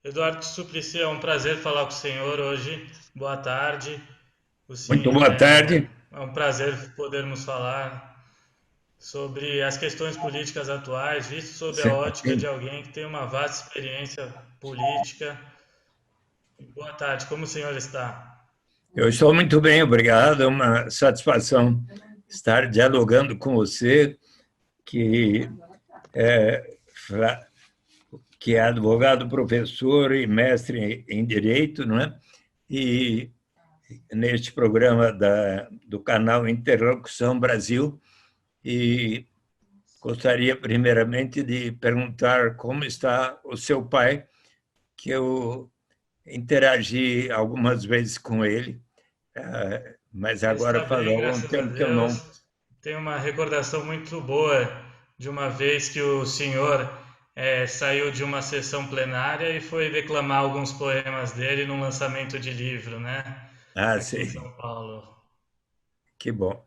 Eduardo Suplicy, é um prazer falar com o senhor hoje. Boa tarde. Muito boa tarde. É um prazer podermos falar sobre as questões políticas atuais, visto sob a ótica de Sim, alguém que tem uma vasta experiência política. Boa tarde, como o senhor está? eu estou muito bem, obrigado. É uma satisfação estar dialogando com você, que é, que é advogado, professor e mestre em direito, não é? E neste programa do canal Interlocução Brasil. E gostaria, primeiramente, de perguntar como está o seu pai, que eu interagi algumas vezes com ele. Mas Ele agora está faz bem, algum graças a tempo que eu não. Deus. Tenho uma recordação muito boa de uma vez que o senhor saiu de uma sessão plenária e foi declamar alguns poemas dele num lançamento de livro, né? Ah, Aqui em São sei, Paulo. que bom.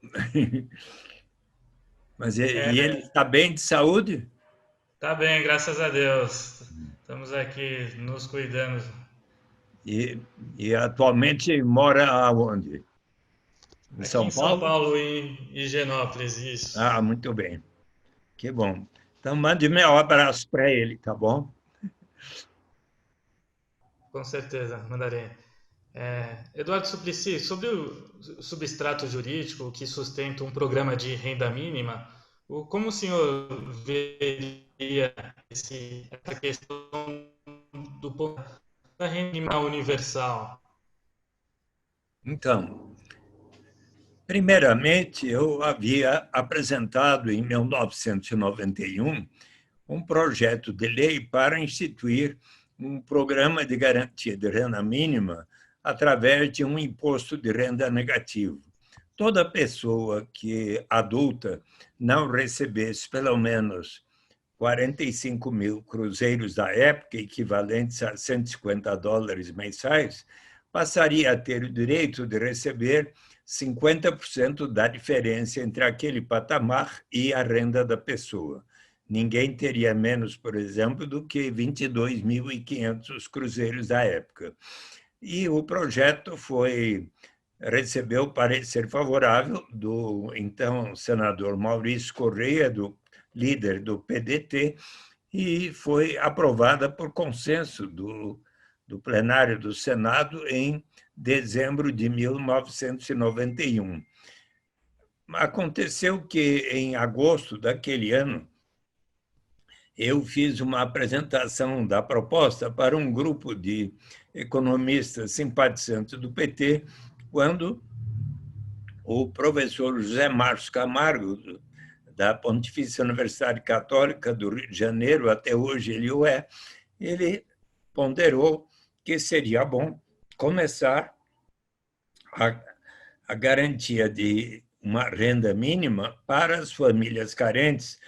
Mas e ele está bem de saúde? Tá bem, graças a Deus. Estamos aqui nos cuidando. E atualmente mora aonde? Em Aqui São em São Paulo? Paulo, em Higienópolis, isso. Ah, muito bem, que bom. Então, mande meu abraço para ele, tá bom? Com certeza, mandarei. Eduardo Suplicy, sobre o substrato jurídico que sustenta um programa de renda mínima, como o senhor veria essa questão do ponto da renda mínima universal? Então, primeiramente, eu havia apresentado em 1991 um projeto de lei para instituir um programa de garantia de renda mínima através de um imposto de renda negativo. Toda pessoa que adulta não recebesse pelo menos 45 mil cruzeiros da época, equivalentes a 150 dólares mensais, passaria a ter o direito de receber 50% da diferença entre aquele patamar e a renda da pessoa. Ninguém teria menos, por exemplo, do que 22.500 cruzeiros da época. E o projeto recebeu parecer favorável do então senador Maurício Correia, líder do PDT, e foi aprovada por consenso do plenário do Senado em dezembro de 1991. Aconteceu que, em agosto daquele ano, eu fiz uma apresentação da proposta para um grupo de economistas simpatizantes do PT, quando o professor José Marcos Camargo, da Pontifícia Universidade Católica do Rio de Janeiro, até hoje ele o é, ele ponderou que seria bom começar a, a garantia de uma renda mínima para as famílias carentes,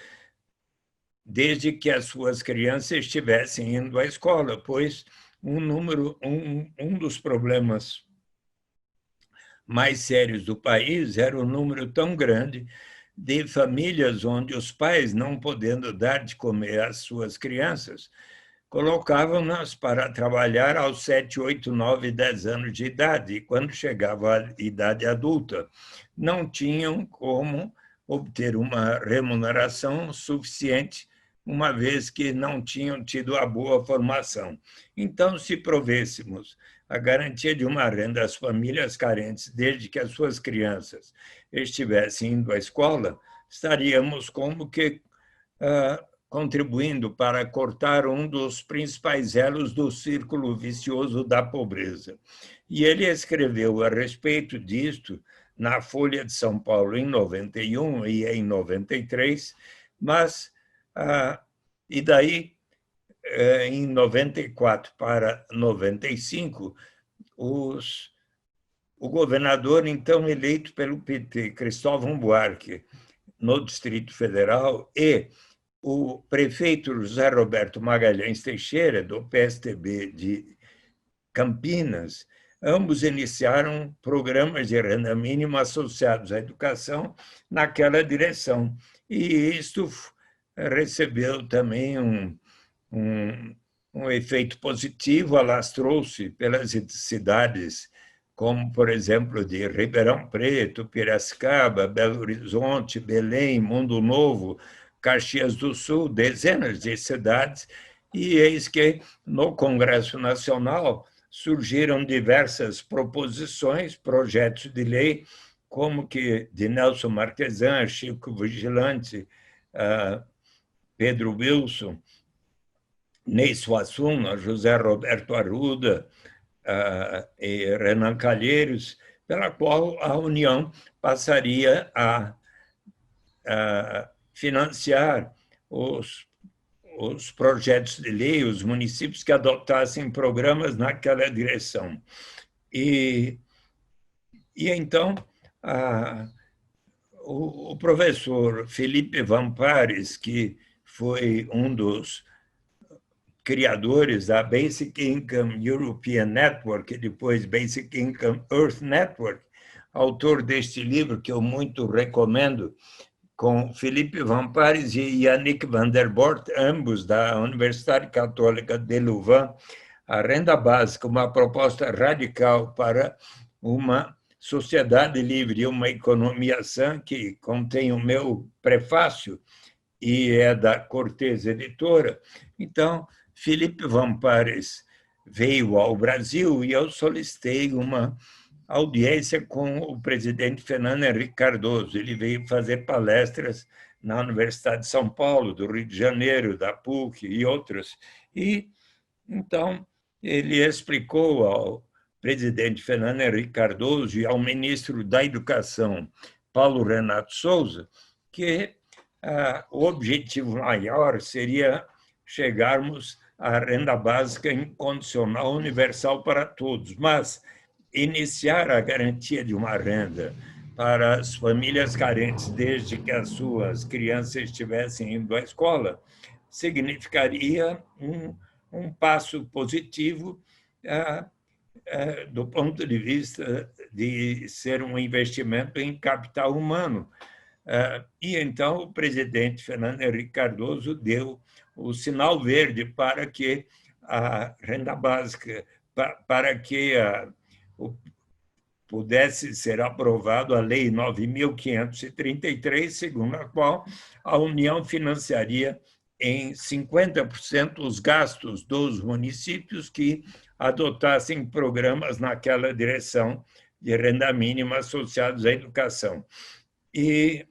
desde que as suas crianças estivessem indo à escola, pois um dos problemas mais sérios do país era o número tão grande de famílias onde os pais, não podendo dar de comer às suas crianças, colocavam-nas para trabalhar aos 7, 8, 9, 10 anos de idade. E quando chegava à idade adulta, não tinham como obter uma remuneração suficiente, uma vez que não tinham tido a boa formação. Então, se provêssemos a garantia de uma renda às famílias carentes, desde que as suas crianças estivessem indo à escola, estaríamos como que contribuindo para cortar um dos principais elos do círculo vicioso da pobreza. E ele escreveu a respeito disto na Folha de São Paulo em 91 e em 93, mas e daí em 94 para 95, o governador então eleito pelo PT, Cristóvão Buarque, no Distrito Federal, e o prefeito José Roberto Magalhães Teixeira, do PSTB de Campinas, ambos iniciaram programas de renda mínima associados à educação naquela direção. E isto recebeu também um um efeito positivo alastrou-se pelas cidades, como, por exemplo, de Ribeirão Preto, Piracicaba, Belo Horizonte, Belém, Mundo Novo, Caxias do Sul, dezenas de cidades, e eis que, no Congresso Nacional, surgiram diversas proposições, projetos de lei, como que de Nelson Marquesan, Chico Vigilante, Pedro Wilson, Ney Suassuna, José Roberto Arruda e Renan Calheiros, pela qual a União passaria a financiar os projetos de lei, os municípios que adotassem programas naquela direção. E então, o professor Felipe Vampares, que foi um dos criadores da Basic Income European Network e depois Basic Income Earth Network, autor deste livro que eu muito recomendo, com Felipe Vampares e Yannick van der Bort, ambos da Universidade Católica de Louvain, a renda básica, uma proposta radical para uma sociedade livre e uma economia sã, que contém o meu prefácio e é da Cortez Editora. Então, Felipe Vampares veio ao Brasil e eu solicitei uma audiência com o presidente Fernando Henrique Cardoso. Ele veio fazer palestras na Universidade de São Paulo, do Rio de Janeiro, da PUC e outras. E, então, ele explicou ao presidente Fernando Henrique Cardoso e ao ministro da Educação, Paulo Renato Souza, que o objetivo maior seria chegarmos à renda básica incondicional universal para todos, mas iniciar a garantia de uma renda para as famílias carentes, desde que as suas crianças estivessem indo à escola, significaria um passo positivo do ponto de vista de ser um investimento em capital humano. E então o presidente Fernando Henrique Cardoso deu o sinal verde para que a renda básica, para que pudesse ser aprovado a Lei 9.533, segundo a qual a União financiaria em 50% os gastos dos municípios que adotassem programas naquela direção de renda mínima associados à educação. E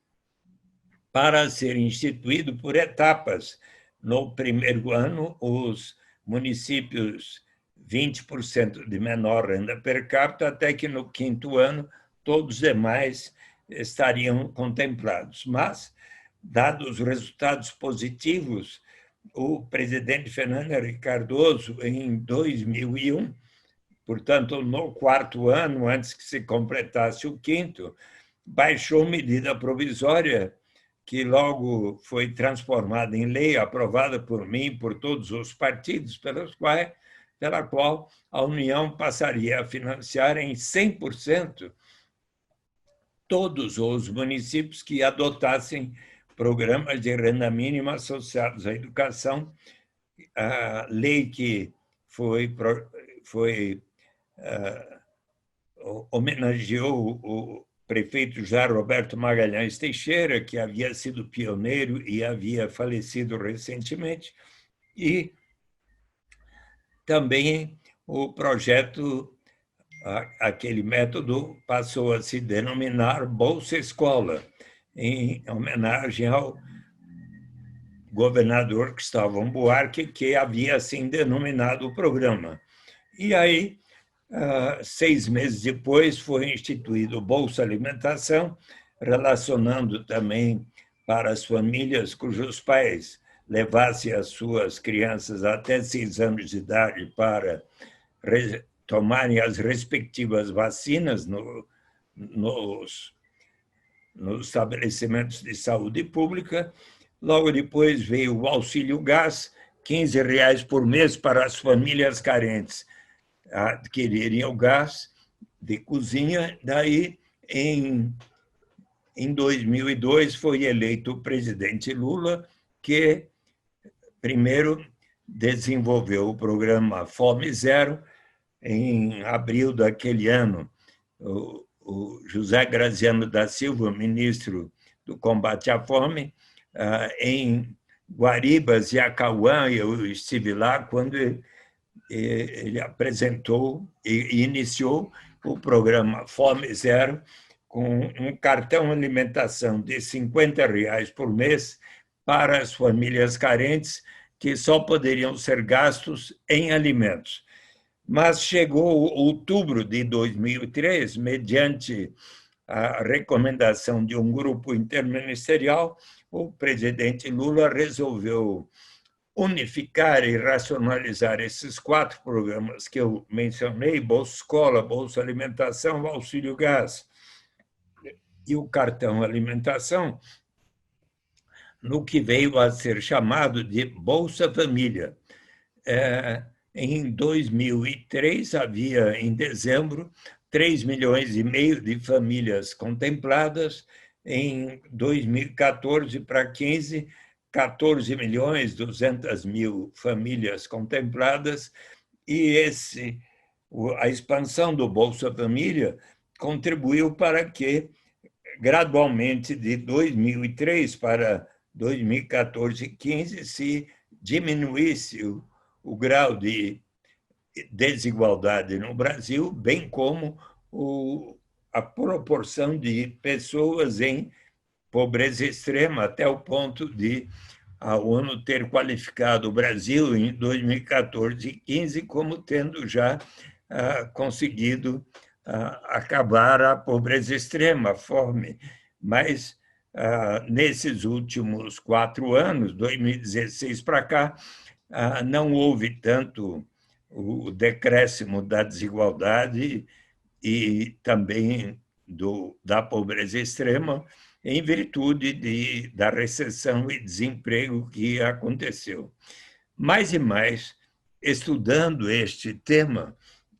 para ser instituído por etapas. No primeiro ano, os municípios 20% de menor renda per capita, até que no quinto ano todos os demais estariam contemplados. Mas, dados os resultados positivos, o presidente Fernando Henrique Cardoso, em 2001, portanto, no quarto ano, antes que se completasse o quinto, baixou medida provisória que logo foi transformada em lei, aprovada por mim e por todos os partidos, pela qual a União passaria a financiar em 100% todos os municípios que adotassem programas de renda mínima associados à educação. A lei que homenageou o prefeito José Roberto Magalhães Teixeira, que havia sido pioneiro e havia falecido recentemente, e também o projeto, aquele método passou a se denominar Bolsa Escola, em homenagem ao governador Cristóvão Buarque, que havia assim denominado o programa. E aí, 6 meses depois, foi instituído o Bolsa Alimentação, relacionando também para as famílias cujos pais levassem as suas crianças até 6 anos de idade para tomarem as respectivas vacinas nos estabelecimentos de saúde pública. Logo depois veio o auxílio gás, R$ 15 por mês para as famílias carentes adquirirem o gás de cozinha. Daí, em 2002, foi eleito o presidente Lula, que primeiro desenvolveu o programa Fome Zero. Em abril daquele ano, o José Graziano da Silva, ministro do Combate à Fome, em Guaribas e Acauã, eu estive lá quando ele apresentou e iniciou o programa Fome Zero, com um cartão alimentação de R$ 50 por mês para as famílias carentes, que só poderiam ser gastos em alimentos. Mas chegou outubro de 2003, mediante a recomendação de um grupo interministerial, o presidente Lula resolveu unificar e racionalizar esses 4 programas que eu mencionei: Bolsa Escola, Bolsa Alimentação, Auxílio Gás e o cartão alimentação, no que veio a ser chamado de Bolsa Família. Em 2003, havia, em dezembro, 3,5 milhões de famílias contempladas. Em 2014 para 15, 14.200.000 famílias contempladas. E a expansão do Bolsa Família contribuiu para que, gradualmente, de 2003 para 2014 e 15, se diminuísse o grau de desigualdade no Brasil, bem como a proporção de pessoas em pobreza extrema, até o ponto de a ONU ter qualificado o Brasil em 2014 e 15 como tendo já conseguido acabar a pobreza extrema, a fome. Mas, nesses últimos 4 anos, 2016 para cá, não houve tanto o decréscimo da desigualdade e também da pobreza extrema, em virtude da recessão e desemprego que aconteceu. Mais e mais, estudando este tema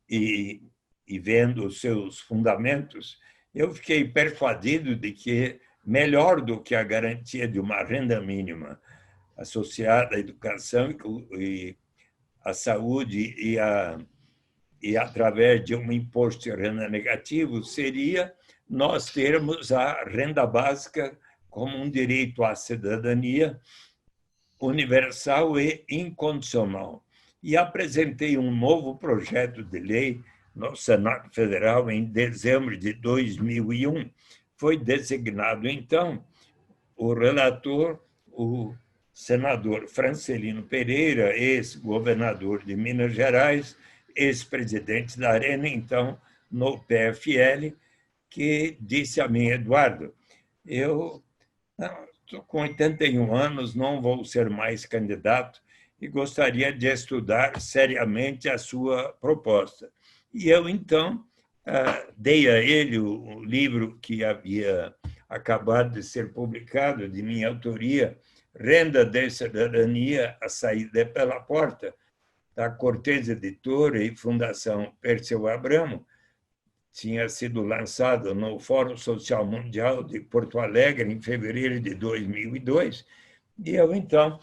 e vendo os seus fundamentos, eu fiquei persuadido de que, melhor do que a garantia de uma renda mínima associada à educação e à saúde e através de um imposto de renda negativo, seria nós termos a renda básica como um direito à cidadania universal e incondicional. E apresentei um novo projeto de lei no Senado Federal em dezembro de 2001. Foi designado, então, o relator, o senador Francelino Pereira, ex-governador de Minas Gerais, ex-presidente da Arena, então, no PFL, que disse a mim: Eduardo, eu estou com 81 anos, não vou ser mais candidato e gostaria de estudar seriamente a sua proposta. E eu, então, dei a ele o livro que havia acabado de ser publicado, de minha autoria, Renda de Cidadania, a Saída pela Porta, da Cortez Editora e Fundação Perseu Abramo. Tinha sido lançado no Fórum Social Mundial de Porto Alegre, em fevereiro de 2002, e eu, então,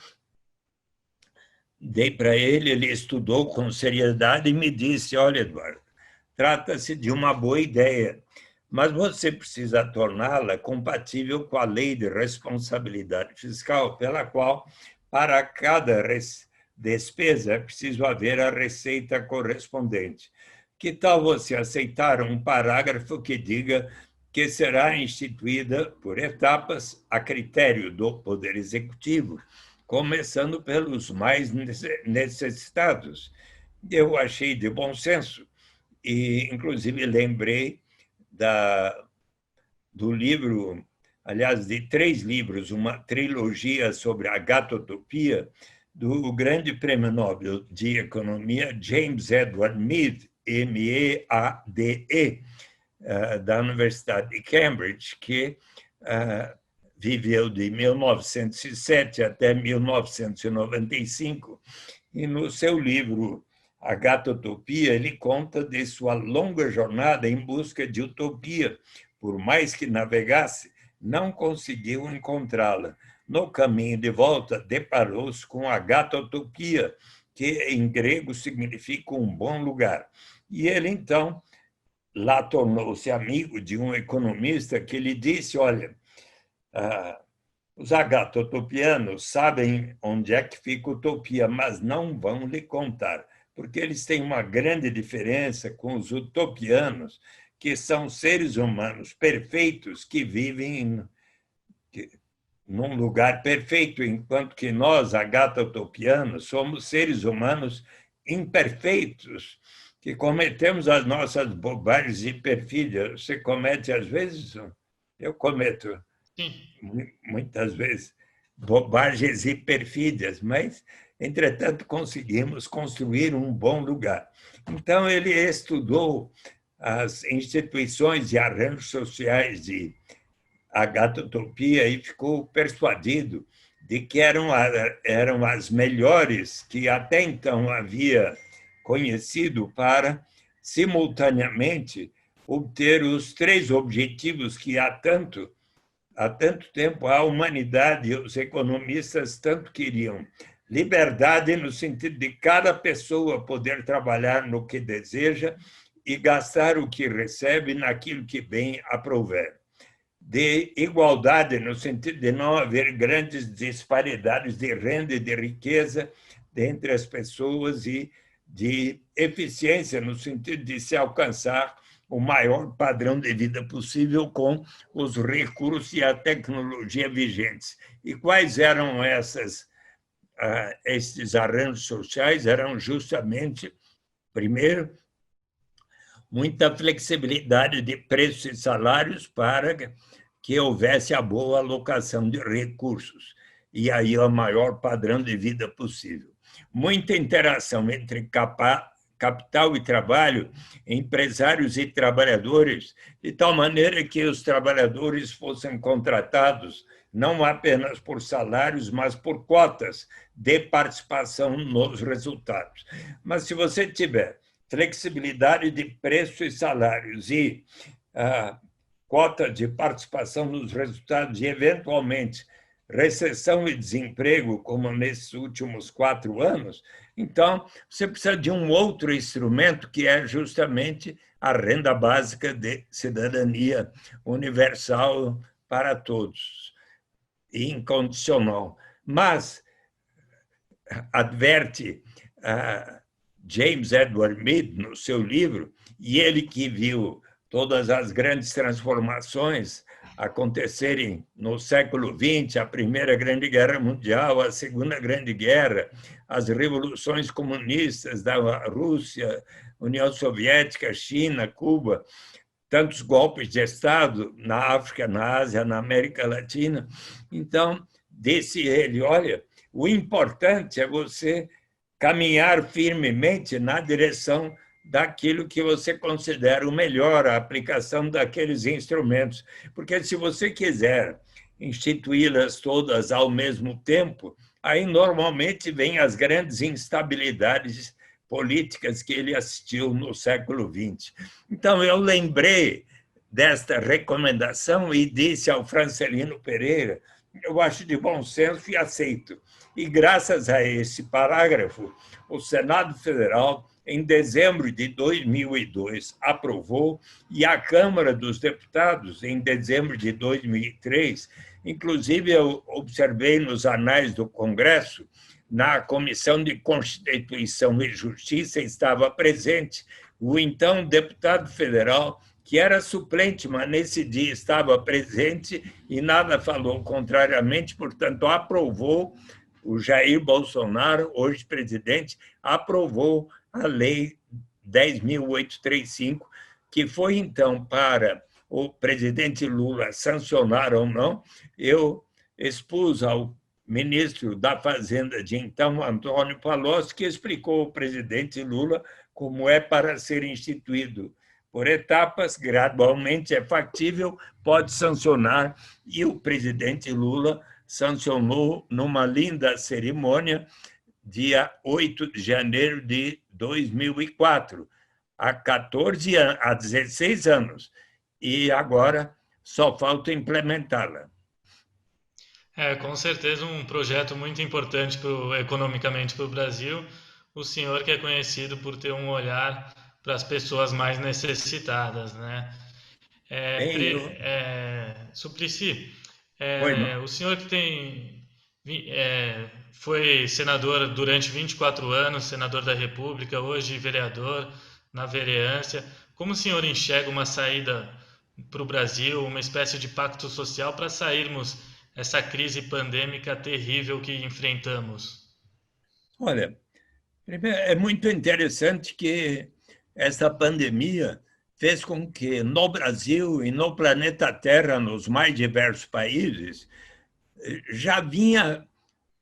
dei para ele, ele estudou com seriedade e me disse: olha, Eduardo, trata-se de uma boa ideia, mas você precisa torná-la compatível com a Lei de Responsabilidade Fiscal, pela qual, para cada despesa, é preciso haver a receita correspondente. Que tal você aceitar um parágrafo que diga que será instituída por etapas a critério do Poder Executivo, começando pelos mais necessitados? Eu achei de bom senso e, inclusive, lembrei do livro, aliás, de 3 livros, uma trilogia sobre a gatotopia, do grande prêmio Nobel de Economia, James Edward Mead, MEADE, da Universidade de Cambridge, que viveu de 1907 até 1995, e no seu livro A Gatotopia, ele conta de sua longa jornada em busca de utopia. Por mais que navegasse, não conseguiu encontrá-la. no caminho de volta, deparou-se com a Gatotopia, que em grego significa um bom lugar. E ele, então, lá tornou-se amigo de um economista que lhe disse: olha, os agatotopianos sabem onde é que fica utopia, mas não vão lhe contar, porque eles têm uma grande diferença com os utopianos, que são seres humanos perfeitos que vivem num lugar perfeito, enquanto que nós, agatotopianos, somos seres humanos imperfeitos, que cometemos as nossas bobagens e perfídias. Você comete às vezes? Eu cometo. Sim. Muitas vezes bobagens e perfídias, mas, entretanto, conseguimos construir um bom lugar. Então, ele estudou as instituições e arranjos sociais de Agatotopia e ficou persuadido de que eram as melhores que até então havia conhecido para, simultaneamente, obter os 3 objetivos que há tanto tempo a humanidade e os economistas tanto queriam: liberdade no sentido de cada pessoa poder trabalhar no que deseja e gastar o que recebe naquilo que bem aprouver; de igualdade no sentido de não haver grandes disparidades de renda e de riqueza entre as pessoas; e de eficiência no sentido de se alcançar o maior padrão de vida possível com os recursos e a tecnologia vigentes. E quais eram esses arranjos sociais? Eram justamente, primeiro, muita flexibilidade de preços e salários para que houvesse a boa alocação de recursos, e aí o maior padrão de vida possível. Muita interação entre capital e trabalho, empresários e trabalhadores, de tal maneira que os trabalhadores fossem contratados não apenas por salários, mas por cotas de participação nos resultados. Mas se você tiver flexibilidade de preços e salários e cota de participação nos resultados e, eventualmente, recessão e desemprego, como nesses últimos 4 anos, então você precisa de um outro instrumento, que é justamente a renda básica de cidadania universal para todos, incondicional. Mas, adverte James Edward Mead, no seu livro, e ele que viu todas as grandes transformações acontecerem no século XX, a Primeira Grande Guerra Mundial, a Segunda Grande Guerra, as revoluções comunistas da Rússia, União Soviética, China, Cuba, tantos golpes de Estado na África, na Ásia, na América Latina. Então, disse ele: olha, o importante é você caminhar firmemente na direção daquilo que você considera o melhor, a aplicação daqueles instrumentos. Porque se você quiser instituí-las todas ao mesmo tempo, aí normalmente vêm as grandes instabilidades políticas que ele assistiu no século XX. Então, eu lembrei desta recomendação e disse ao Francelino Pereira: eu acho de bom senso e aceito. E, graças a esse parágrafo, o Senado Federal, em dezembro de 2002, aprovou, e a Câmara dos Deputados, em dezembro de 2003, inclusive eu observei nos anais do Congresso, na Comissão de Constituição e Justiça, estava presente o então deputado federal, que era suplente, mas nesse dia estava presente e nada falou contrariamente, portanto, aprovou. O Jair Bolsonaro, hoje presidente, aprovou a Lei 10.835, que foi, então, para o presidente Lula sancionar ou não. Eu expus ao ministro da Fazenda de então, Antônio Palocci, que explicou ao presidente Lula como é para ser instituído por etapas, gradualmente é factível, pode sancionar, e o presidente Lula sancionou numa linda cerimônia, dia 8 de janeiro de 2004, há 16 anos, e agora só falta implementá-la. Com certeza um projeto muito importante economicamente para o Brasil. O senhor que é conhecido por ter um olhar para as pessoas mais necessitadas, né? Bem, eu... Suplicy, Oi, não. o senhor que foi senador durante 24 anos, senador da República, hoje vereador na vereança, como o senhor enxerga uma saída para o Brasil, uma espécie de pacto social para sairmos dessa crise pandêmica terrível que enfrentamos? Olha, primeiro, é muito interessante que essa pandemia fez com que no Brasil e no planeta Terra, nos mais diversos países, já vinha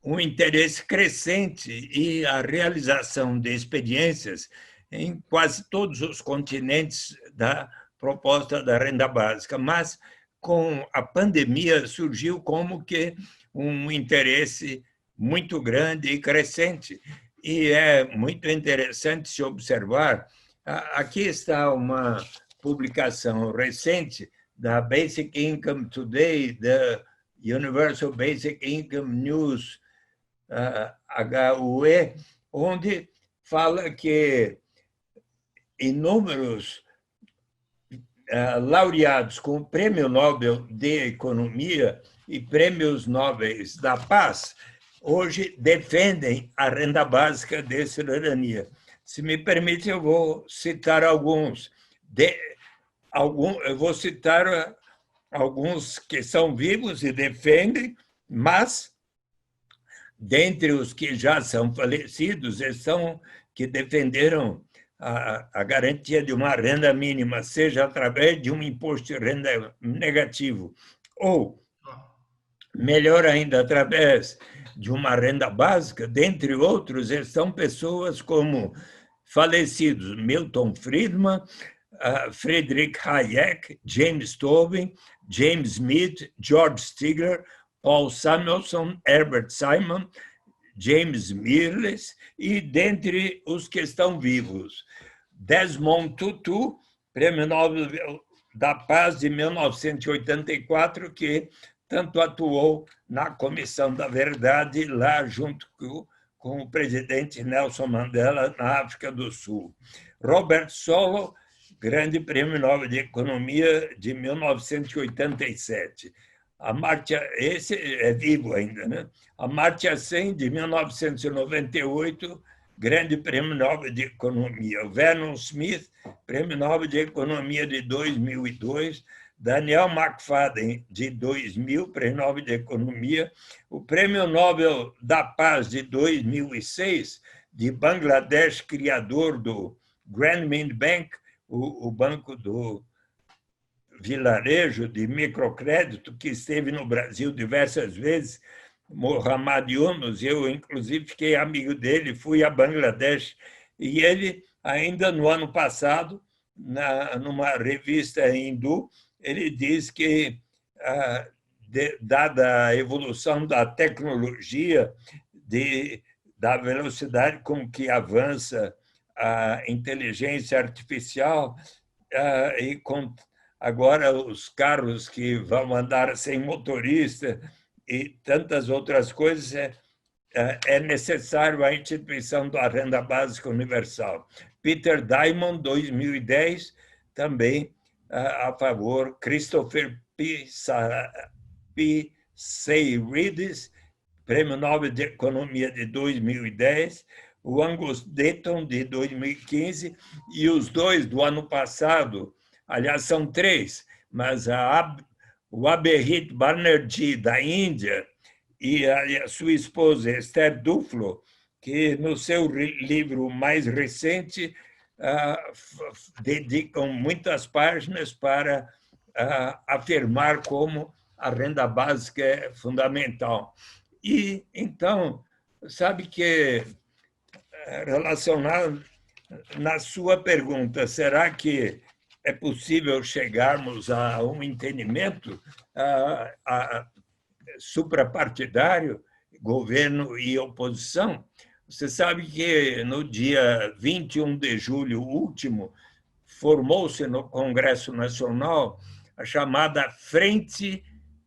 um interesse crescente e a realização de experiências em quase todos os continentes da proposta da renda básica, mas com a pandemia surgiu como que um interesse muito grande e crescente. E é muito interessante se observar. Aqui está uma publicação recente da Basic Income Today, da Universal Basic Income News, HUE, onde fala que inúmeros laureados com o Prêmio Nobel de Economia e Prêmios Nobel da Paz hoje defendem a renda básica de cidadania. Se me permite, eu vou citar alguns. Eu vou citar alguns que são vivos e defendem, mas dentre os que já são falecidos, estão que defenderam a garantia de uma renda mínima, seja através de um imposto de renda negativo, ou, melhor ainda, através de uma renda básica, dentre outros, estão pessoas como falecidos Milton Friedman, Friedrich Hayek, James Tobin, James Smith, George Stigler, Paul Samuelson, Herbert Simon, James Mirrlees e dentre os que estão vivos, Desmond Tutu, Prêmio Nobel da Paz de 1984, que tanto atuou na Comissão da Verdade lá junto com o presidente Nelson Mandela na África do Sul. Robert Solow, grande Prêmio Nobel de Economia de 1987. Esse é vivo ainda, né? Amartya Sen, de 1998, grande Prêmio Nobel de Economia. O Vernon Smith, Prêmio Nobel de Economia de 2002. Daniel McFadden, de 2000, Prêmio Nobel de Economia. O Prêmio Nobel da Paz de 2006, de Bangladesh, criador do Grameen Bank, o banco do vilarejo de microcrédito, que esteve no Brasil diversas vezes, Mohammad Yunus, eu, inclusive, fiquei amigo dele, fui a Bangladesh, e ele, ainda no ano passado, numa revista hindu, ele diz que, dada a evolução da tecnologia, da velocidade com que avança a inteligência artificial, e com agora os carros que vão andar sem motorista e tantas outras coisas, é necessário a instituição da renda básica universal. Peter Diamond, 2010, também a favor. Christopher P. Seyrides, Prêmio Nobel de Economia de 2010, o Angus Deaton, de 2015, e os dois do ano passado, aliás, são três, mas o Abhijit Banerjee, da Índia, e a sua esposa, Esther Duflo, que no seu livro mais recente dedicam muitas páginas para afirmar como a renda básica é fundamental. E, então, sabe que, relacionado na sua pergunta, será que é possível chegarmos a um entendimento suprapartidário, governo e oposição? Você sabe que no dia 21 de julho último, formou-se no Congresso Nacional a chamada Frente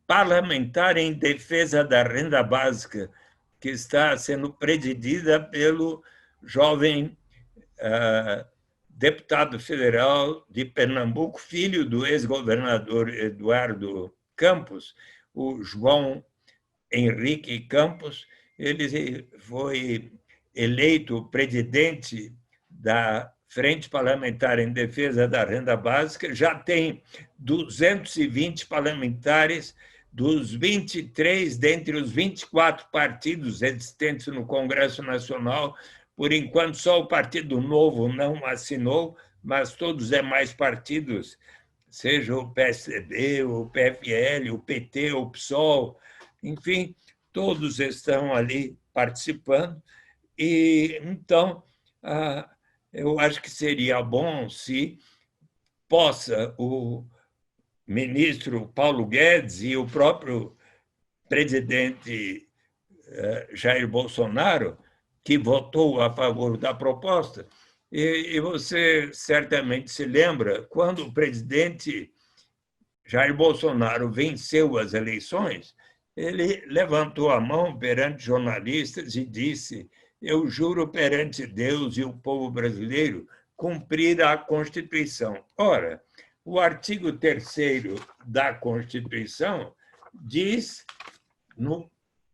parlamentar em defesa da renda básica, que está sendo presidida pelo jovem deputado federal de Pernambuco, filho do ex-governador Eduardo Campos, o João Henrique Campos. Ele foi eleito presidente da Frente Parlamentar em Defesa da Renda Básica, já tem 220 parlamentares dos 23, dentre os 24 partidos existentes no Congresso Nacional. Por enquanto, só o Partido Novo não assinou, mas todos os demais partidos, seja o PSDB, o PFL, o PT, o PSOL, enfim, todos estão ali participando. E, então, eu acho que seria bom se possa o ministro Paulo Guedes e o próprio presidente Jair Bolsonaro, que votou a favor da proposta, e você certamente se lembra, quando o presidente Jair Bolsonaro venceu as eleições, ele levantou a mão perante jornalistas e disse: eu juro perante Deus e o povo brasileiro cumprir a Constituição. Ora, o artigo 3º da Constituição diz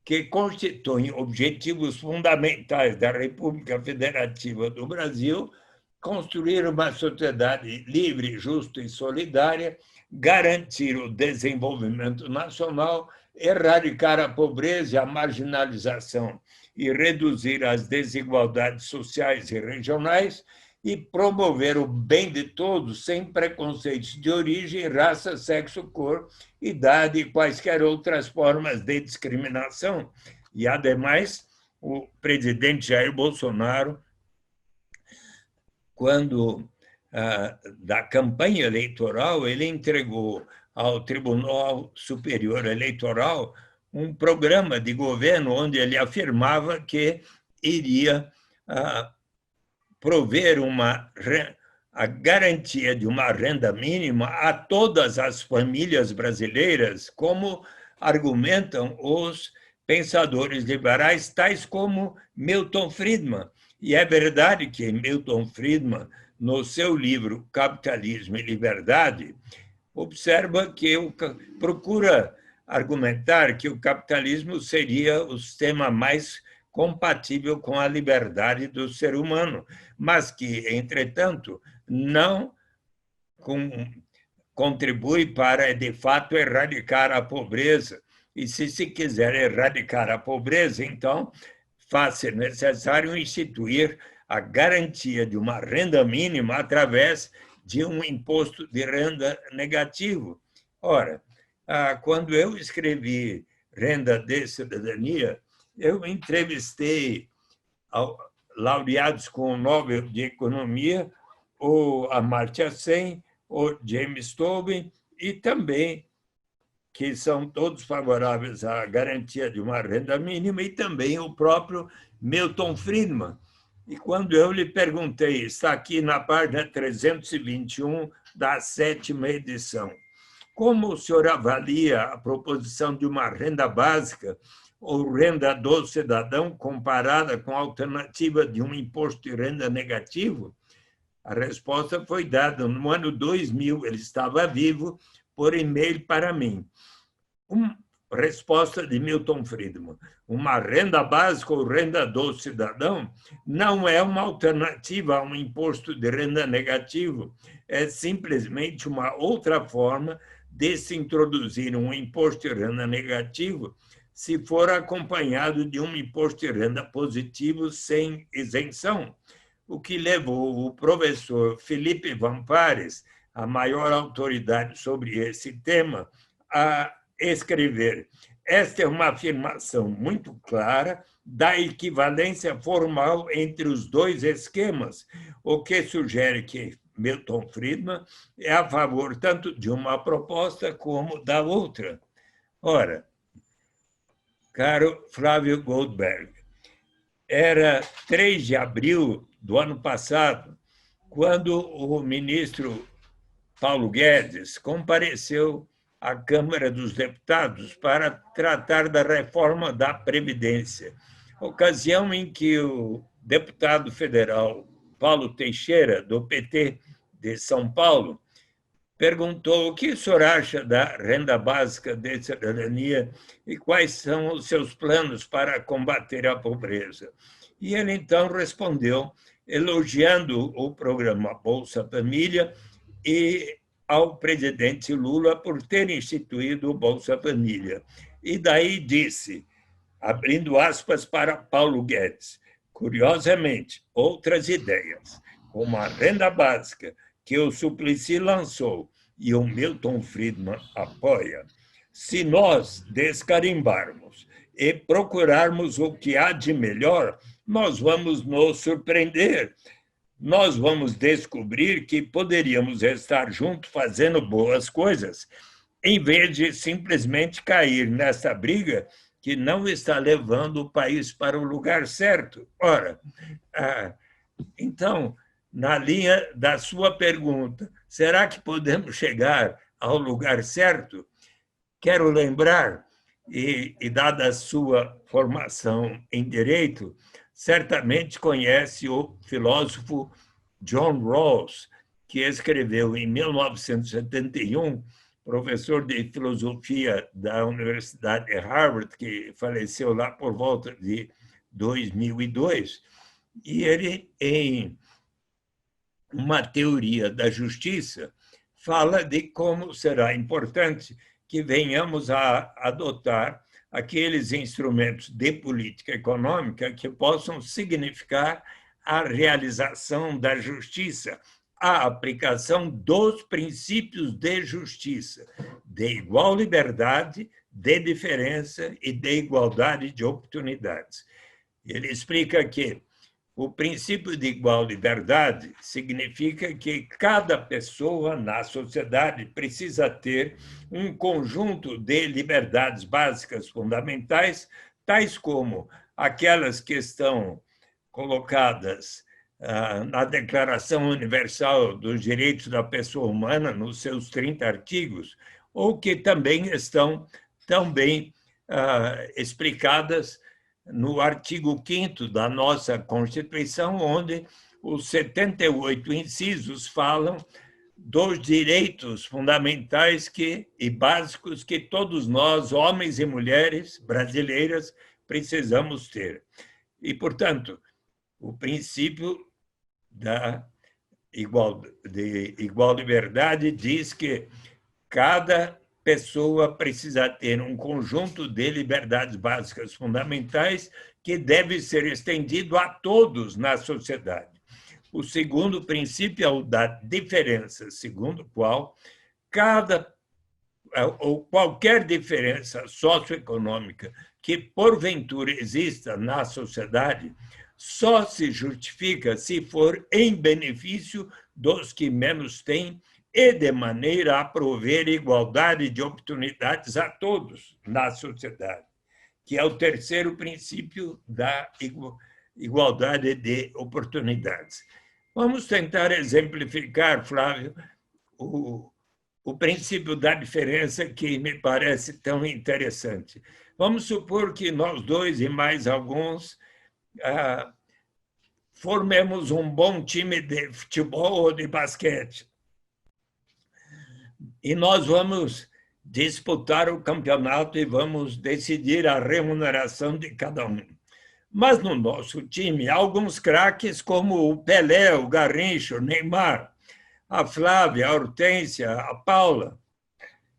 que constituem objetivos fundamentais da República Federativa do Brasil construir uma sociedade livre, justa e solidária, garantir o desenvolvimento nacional, erradicar a pobreza e a marginalização e reduzir as desigualdades sociais e regionais e promover o bem de todos sem preconceitos de origem, raça, sexo, cor, idade e quaisquer outras formas de discriminação. E, ademais, o presidente Jair Bolsonaro, quando da campanha eleitoral, ele entregou ao Tribunal Superior Eleitoral um programa de governo onde ele afirmava que iria prover a garantia de uma renda mínima a todas as famílias brasileiras, como argumentam os pensadores liberais, tais como Milton Friedman. E é verdade que Milton Friedman, no seu livro Capitalismo e Liberdade, observa que procura argumentar que o capitalismo seria o sistema mais compatível com a liberdade do ser humano, mas que, entretanto, não contribui para, de fato, erradicar a pobreza. E se quiser erradicar a pobreza, então faz-se necessário instituir a garantia de uma renda mínima através de um imposto de renda negativo. Ora, quando eu escrevi Renda de Cidadania, eu entrevistei laureados com o Nobel de Economia, o Amartya Sen, o James Tobin, e também, que são todos favoráveis à garantia de uma renda mínima, e também o próprio Milton Friedman. E quando eu lhe perguntei, está aqui na página 321 da 7ª edição, como o senhor avalia a proposição de uma renda básica ou renda do cidadão comparada com a alternativa de um imposto de renda negativo? A resposta foi dada no ano 2000, ele estava vivo, por e-mail para mim. Resposta de Milton Friedman: uma renda básica ou renda do cidadão não é uma alternativa a um imposto de renda negativo, é simplesmente uma outra forma de se introduzir um imposto de renda negativo se for acompanhado de um imposto de renda positivo sem isenção, o que levou o professor Felipe Vampares, a maior autoridade sobre esse tema, a escrever: esta é uma afirmação muito clara da equivalência formal entre os dois esquemas, o que sugere que Milton Friedman é a favor tanto de uma proposta como da outra. Ora, caro Flávio Goldberg, era 3 de abril do ano passado, quando o ministro Paulo Guedes compareceu à Câmara dos Deputados para tratar da reforma da Previdência, ocasião em que o deputado federal Paulo Teixeira, do PT de São Paulo, perguntou o que o senhor acha da renda básica de cidadania e quais são os seus planos para combater a pobreza. E ele, então, respondeu, elogiando o programa Bolsa Família e ao presidente Lula por ter instituído o Bolsa Família. E daí disse, abrindo aspas para Paulo Guedes, curiosamente, outras ideias, como a renda básica, que o Suplicy lançou e o Milton Friedman apoia, se nós descarimbarmos e procurarmos o que há de melhor, nós vamos nos surpreender. Nós vamos descobrir que poderíamos estar juntos fazendo boas coisas, em vez de simplesmente cair nessa briga que não está levando o país para o lugar certo. Ora, então, na linha da sua pergunta, será que podemos chegar ao lugar certo? Quero lembrar, e dada a sua formação em direito, certamente conhece o filósofo John Rawls, que escreveu em 1971, professor de filosofia da Universidade de Harvard, que faleceu lá por volta de 2002, e ele, em uma teoria da justiça, fala de como será importante que venhamos a adotar aqueles instrumentos de política econômica que possam significar a realização da justiça, a aplicação dos princípios de justiça, de igual liberdade, de diferença e de igualdade de oportunidades. Ele explica que o princípio de igual liberdade significa que cada pessoa na sociedade precisa ter um conjunto de liberdades básicas fundamentais, tais como aquelas que estão colocadas na Declaração Universal dos Direitos da Pessoa Humana, nos seus 30 artigos, ou que também estão explicadas no artigo 5º da nossa Constituição, onde os 78 incisos falam dos direitos fundamentais e básicos que todos nós, homens e mulheres brasileiras, precisamos ter. E, portanto, o princípio de igual liberdade diz que cada pessoa precisa ter um conjunto de liberdades básicas fundamentais que deve ser estendido a todos na sociedade. O segundo princípio é o da diferença, segundo o qual qualquer diferença socioeconômica que porventura exista na sociedade só se justifica se for em benefício dos que menos têm e de maneira a prover igualdade de oportunidades a todos na sociedade, que é o terceiro princípio da igualdade de oportunidades. Vamos tentar exemplificar, Flávio, o princípio da diferença, que me parece tão interessante. Vamos supor que nós dois e mais alguns formemos um bom time de futebol ou de basquete. E nós vamos disputar o campeonato e vamos decidir a remuneração de cada um. Mas no nosso time há alguns craques como o Pelé, o Garrincha, o Neymar, a Flávia, a Hortência, a Paula.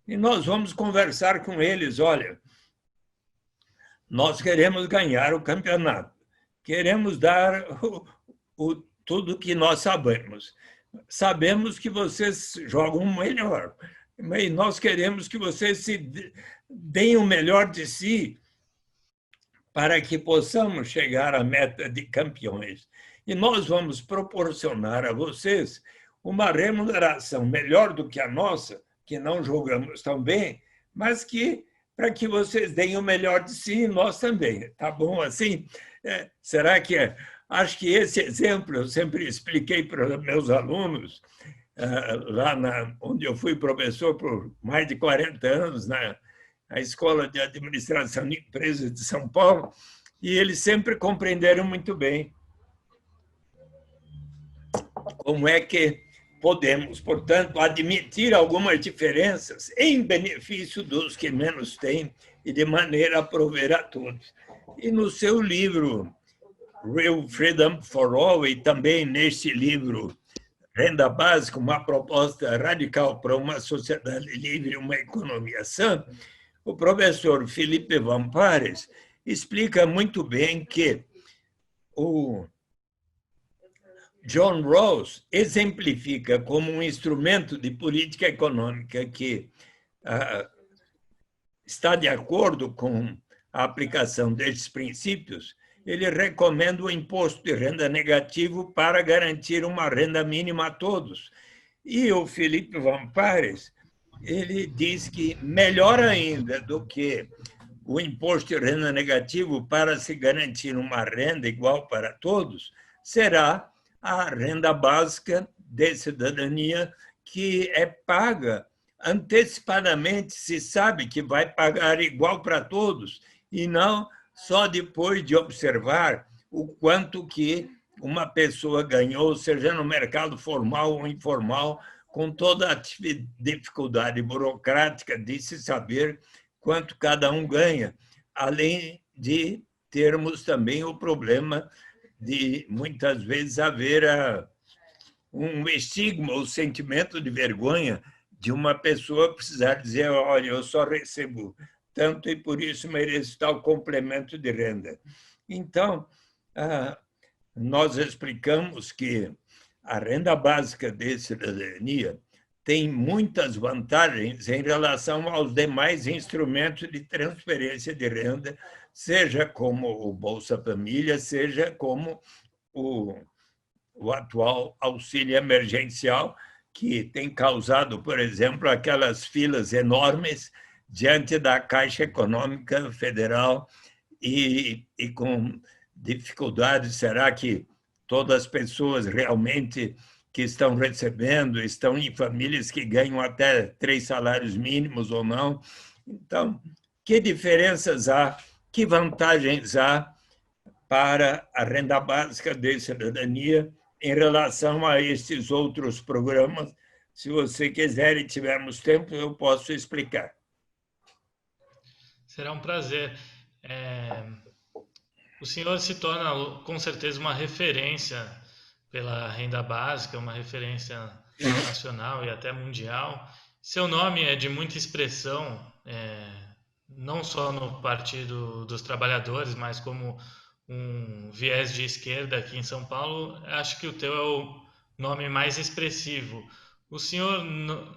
E nós vamos conversar com eles, olha, nós queremos ganhar o campeonato, queremos dar tudo que nós sabemos. Sabemos que vocês jogam melhor, mas nós queremos que vocês deem o melhor de si para que possamos chegar à meta de campeões. E nós vamos proporcionar a vocês uma remuneração melhor do que a nossa, que não jogamos tão bem, mas para que vocês deem o melhor de si, nós também. Tá bom assim? Será que Acho que esse exemplo eu sempre expliquei para meus alunos, lá onde eu fui professor por mais de 40 anos, na Escola de Administração de Empresas de São Paulo, e eles sempre compreenderam muito bem como é que podemos, portanto, admitir algumas diferenças em benefício dos que menos têm e de maneira a prover a todos. E no seu livro Real Freedom for All, e também neste livro Renda Básica, uma proposta radical para uma sociedade livre e uma economia sã, o professor Felipe Van Pares explica muito bem que o John Rawls exemplifica como um instrumento de política econômica que está de acordo com a aplicação destes princípios. Ele recomenda o imposto de renda negativo para garantir uma renda mínima a todos. E o Felipe Van Pares, ele diz que melhor ainda do que o imposto de renda negativo para se garantir uma renda igual para todos, será a renda básica de cidadania, que é paga antecipadamente, se sabe que vai pagar igual para todos, e não só depois de observar o quanto que uma pessoa ganhou, seja no mercado formal ou informal, com toda a dificuldade burocrática de se saber quanto cada um ganha, além de termos também o problema de, muitas vezes, haver um estigma, o sentimento de vergonha de uma pessoa precisar dizer: olha, eu só recebo tanto e por isso mereço tal complemento de renda. Então, nós explicamos que a renda básica de cidadania tem muitas vantagens em relação aos demais instrumentos de transferência de renda, seja como o Bolsa Família, seja como o atual auxílio emergencial, que tem causado, por exemplo, aquelas filas enormes diante da Caixa Econômica Federal e com dificuldades. Será que todas as pessoas realmente que estão recebendo estão em famílias que ganham até 3 salários mínimos ou não? Então, que diferenças há, que vantagens há para a renda básica de cidadania em relação a estes outros programas? Se você quiser e tivermos tempo, eu posso explicar. Será um prazer. O senhor se torna, com certeza, uma referência pela renda básica, uma referência nacional e até mundial. Seu nome é de muita expressão, não só no Partido dos Trabalhadores, mas como um viés de esquerda aqui em São Paulo. Acho que o teu é o nome mais expressivo. O senhor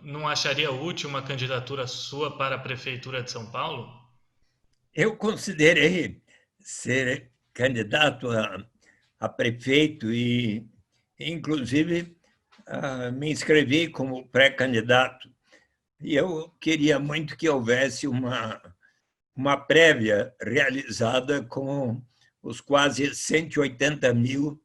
não acharia útil uma candidatura sua para a Prefeitura de São Paulo? Eu considerei ser candidato a prefeito e, inclusive, me inscrevi como pré-candidato. E eu queria muito que houvesse uma prévia realizada com os quase 180 mil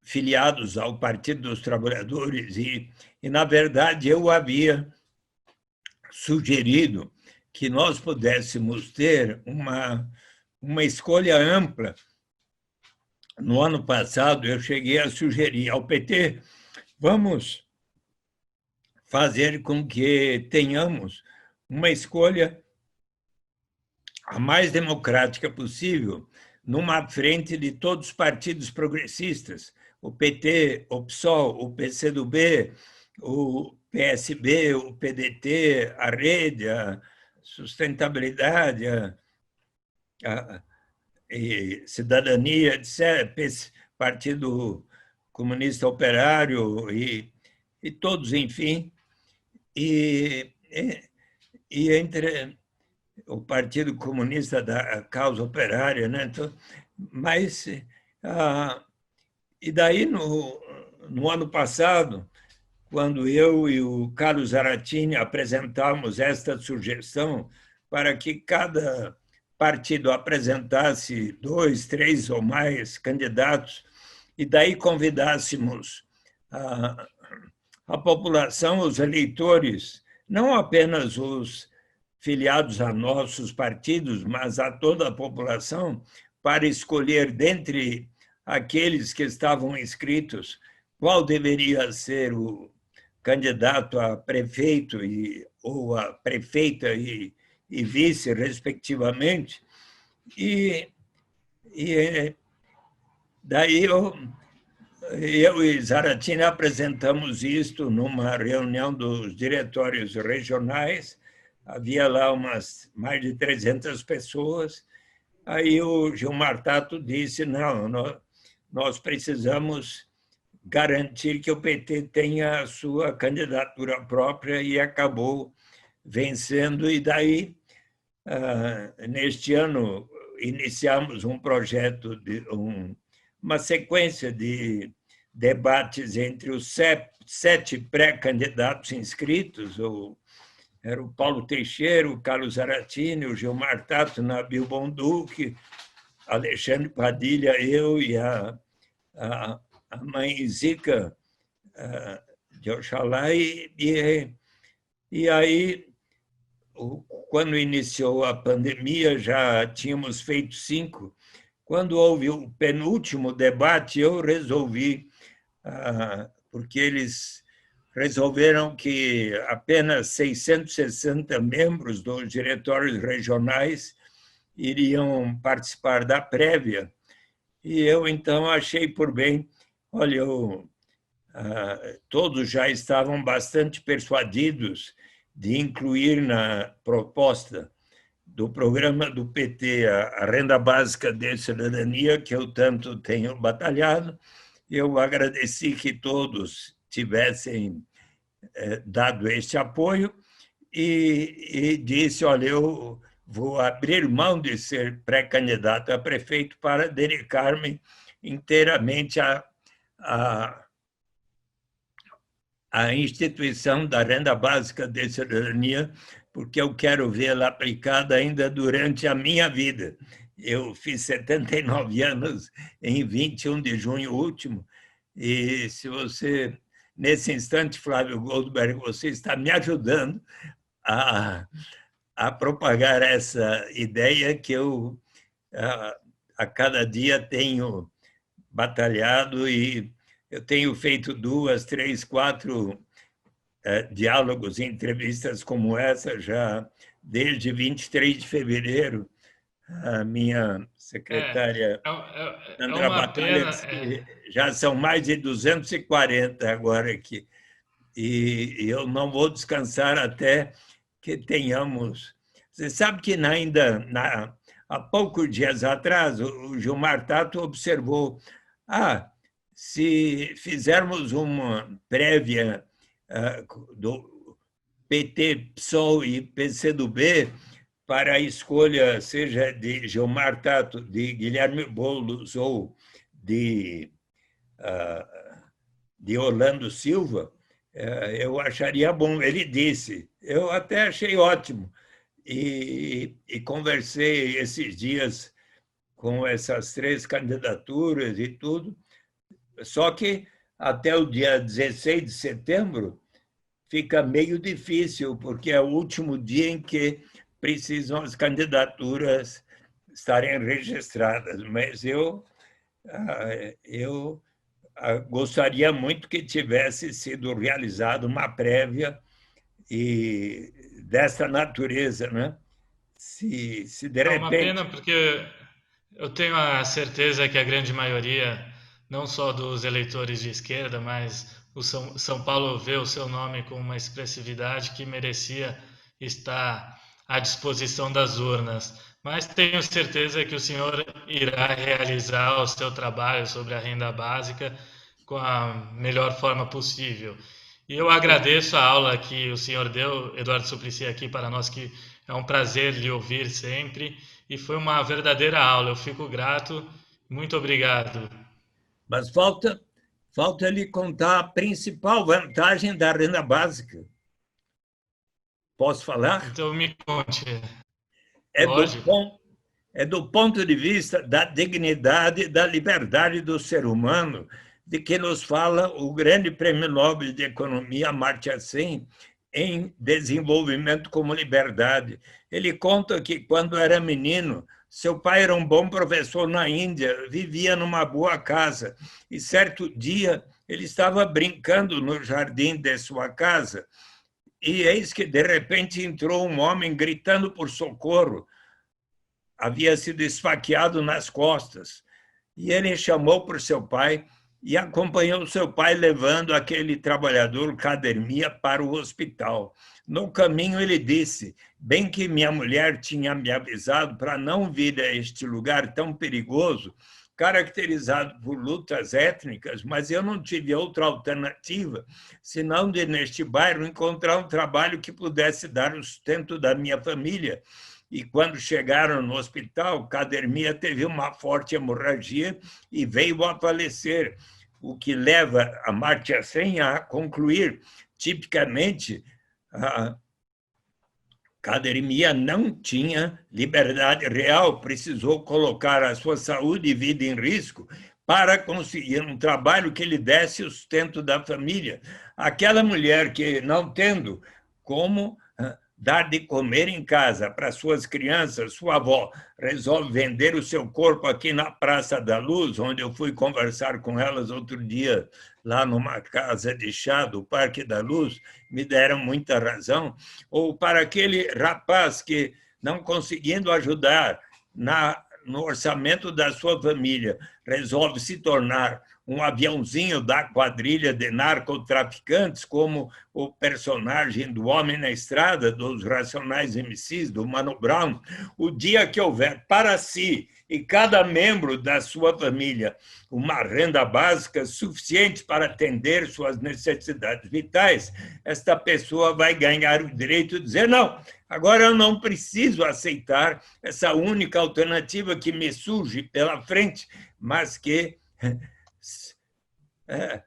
filiados ao Partido dos Trabalhadores. E, na verdade, eu havia sugerido que nós pudéssemos ter uma escolha ampla. No ano passado, eu cheguei a sugerir ao PT: vamos fazer com que tenhamos uma escolha a mais democrática possível, numa frente de todos os partidos progressistas, o PT, o PSOL, o PCdoB, o PSB, o PDT, a Rede, a Sustentabilidade, a Cidadania, etc., Partido Comunista Operário e todos, enfim, e entre o Partido Comunista da Causa Operária, né? Então, mas e daí no ano passado, quando eu e o Carlos Zaratini apresentamos esta sugestão para que cada partido apresentasse 2, 3 ou mais candidatos, e daí convidássemos a, a população, os eleitores, não apenas os filiados a nossos partidos, mas a toda a população, para escolher dentre aqueles que estavam inscritos qual deveria ser o candidato a prefeito ou a prefeita e vice, respectivamente. E daí eu e Zarattini apresentamos isto numa reunião dos diretórios regionais. Havia lá mais de 300 pessoas. Aí o Gilmar Tato disse, não, nós precisamos garantir que o PT tenha a sua candidatura própria, e acabou vencendo. E daí, neste ano, iniciamos um projeto, uma sequência de debates entre os 7 pré-candidatos inscritos, era o Paulo Teixeira, o Carlos Zarattini, o Gilmar Tato, Nabil Bonduque, Alexandre Padilha, eu e a mãe Zica de Oxalá. E aí, quando iniciou a pandemia, já tínhamos feito 5. Quando houve o penúltimo debate, eu resolvi, porque eles resolveram que apenas 660 membros dos diretórios regionais iriam participar da prévia. E eu, então, achei por bem, olha, todos já estavam bastante persuadidos de incluir na proposta do programa do PT a renda básica de cidadania, que eu tanto tenho batalhado. Eu agradeci que todos tivessem dado este apoio e disse, olha, eu vou abrir mão de ser pré-candidato a prefeito para dedicar-me inteiramente à instituição da renda básica de cidadania, porque eu quero vê-la aplicada ainda durante a minha vida. Eu fiz 79 anos em 21 de junho último, e se você, nesse instante, Flávio Goldberg, você está me ajudando a propagar essa ideia que eu, a cada dia, tenho batalhado, e eu tenho feito 2, 3, 4 diálogos e entrevistas como essa já desde 23 de fevereiro. A minha secretária, Sandra uma Batalha, pena. já são mais de 240 agora aqui. E eu não vou descansar até que tenhamos... Você sabe que há poucos dias atrás, o Gilmar Tato observou, se fizermos uma prévia do PT, PSOL e PCdoB para a escolha, seja de Gilmar Tato, de Guilherme Boulos ou de Orlando Silva, eu acharia bom. Ele disse, eu até achei ótimo. E conversei esses dias com essas 3 candidaturas e tudo, só que até o dia 16 de setembro fica meio difícil, porque é o último dia em que precisam as candidaturas estarem registradas. Mas eu gostaria muito que tivesse sido realizada uma prévia e dessa natureza, né? Se de É uma repente... pena, porque eu tenho a certeza que a grande maioria, não só dos eleitores de esquerda, mas o São Paulo vê o seu nome com uma expressividade que merecia estar à disposição das urnas. Mas tenho certeza que o senhor irá realizar o seu trabalho sobre a renda básica com a melhor forma possível. E eu agradeço a aula que o senhor deu, Eduardo Suplicy, aqui para nós, que é um prazer lhe ouvir sempre, e foi uma verdadeira aula. Eu fico grato. Muito obrigado. Mas falta lhe contar a principal vantagem da renda básica. Posso falar? Então me conte. É Lógico. do ponto de vista da dignidade e da liberdade do ser humano, de que nos fala o grande Prêmio Nobel de Economia, Amartya Sen, em Desenvolvimento como Liberdade. Ele conta que, quando era menino, seu pai era um bom professor na Índia, vivia numa boa casa, e certo dia ele estava brincando no jardim de sua casa, e eis que, de repente, entrou um homem gritando por socorro. Havia sido esfaqueado nas costas. E ele chamou por seu pai e acompanhou seu pai levando aquele trabalhador Kader Mia para o hospital. No caminho ele disse: bem que minha mulher tinha me avisado para não vir a este lugar tão perigoso, caracterizado por lutas étnicas, mas eu não tive outra alternativa, senão de, neste bairro, encontrar um trabalho que pudesse dar o sustento da minha família. E quando chegaram no hospital, Kader Mia teve uma forte hemorragia e veio a falecer, o que leva Amartya Sen a concluir, tipicamente, Kader Mia não tinha liberdade real, precisou colocar a sua saúde e vida em risco para conseguir um trabalho que lhe desse o sustento da família. Aquela mulher que, não tendo como dar de comer em casa para suas crianças, sua avó resolve vender o seu corpo aqui na Praça da Luz, onde eu fui conversar com elas outro dia, lá numa casa de chá do Parque da Luz, me deram muita razão. Ou para aquele rapaz que, não conseguindo ajudar no orçamento da sua família, resolve se tornar um aviãozinho da quadrilha de narcotraficantes, como o personagem do Homem na Estrada, dos Racionais MCs, do Mano Brown. O dia que houver para si e cada membro da sua família uma renda básica suficiente para atender suas necessidades vitais, esta pessoa vai ganhar o direito de dizer: não, agora eu não preciso aceitar essa única alternativa que me surge pela frente, mas que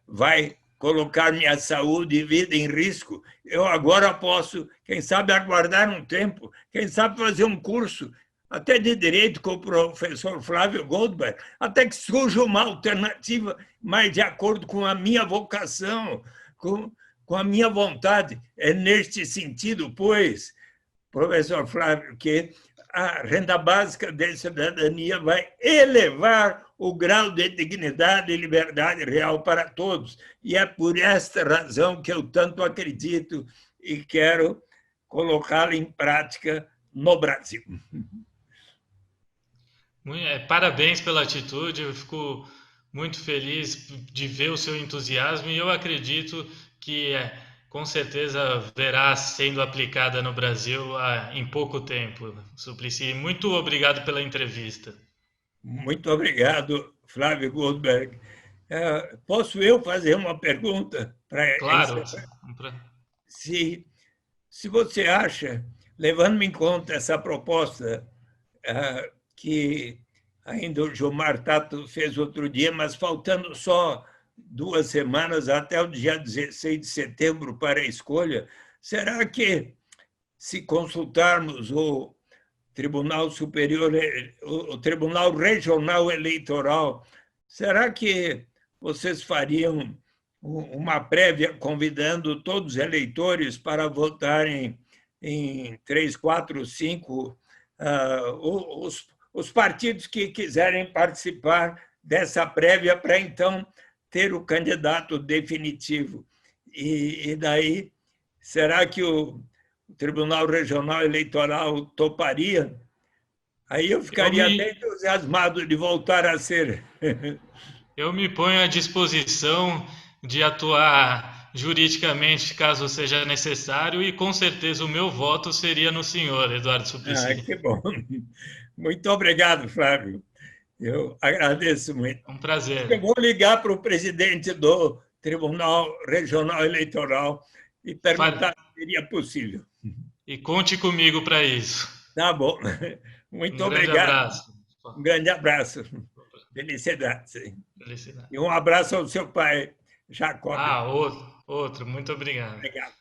vai colocar minha saúde e vida em risco. Eu agora posso, quem sabe, aguardar um tempo, quem sabe fazer um curso, até de direito, com o professor Flávio Goldberg, até que surja uma alternativa mais de acordo com a minha vocação, com a minha vontade. É neste sentido, pois, professor Flávio, que a renda básica de cidadania vai elevar o grau de dignidade e liberdade real para todos. E é por esta razão que eu tanto acredito e quero colocá-la em prática no Brasil. Parabéns pela atitude, eu fico muito feliz de ver o seu entusiasmo e eu acredito que com certeza verá sendo aplicada no Brasil em pouco tempo. Suplicy, muito obrigado pela entrevista. Muito obrigado, Flávio Goldberg. Posso eu fazer uma pergunta para Claro. Se você acha, levando em conta essa proposta que ainda o Gilmar Tato fez outro dia, mas faltando só 2 semanas até o dia 16 de setembro para a escolha, será que, se consultarmos o Tribunal Superior, o Tribunal Regional Eleitoral, será que vocês fariam uma prévia convidando todos os eleitores para votarem em 3, 4, 5 os partidos que quiserem participar dessa prévia para, então, ter o candidato definitivo? E daí, será que o Tribunal Regional Eleitoral toparia? Aí eu ficaria até entusiasmado de voltar a ser. Eu me ponho à disposição de atuar juridicamente, caso seja necessário, e com certeza o meu voto seria no senhor, Eduardo Suplicy. Que bom. Muito obrigado, Flávio. Eu agradeço muito. Um prazer. Eu vou ligar para o presidente do Tribunal Regional Eleitoral e perguntar se seria possível. E conte comigo para isso. Tá bom. Muito obrigado. Abraço. Um grande abraço. Felicidades. Felicidade. E um abraço ao seu pai, Jacob. Outro. Muito obrigado. Obrigado.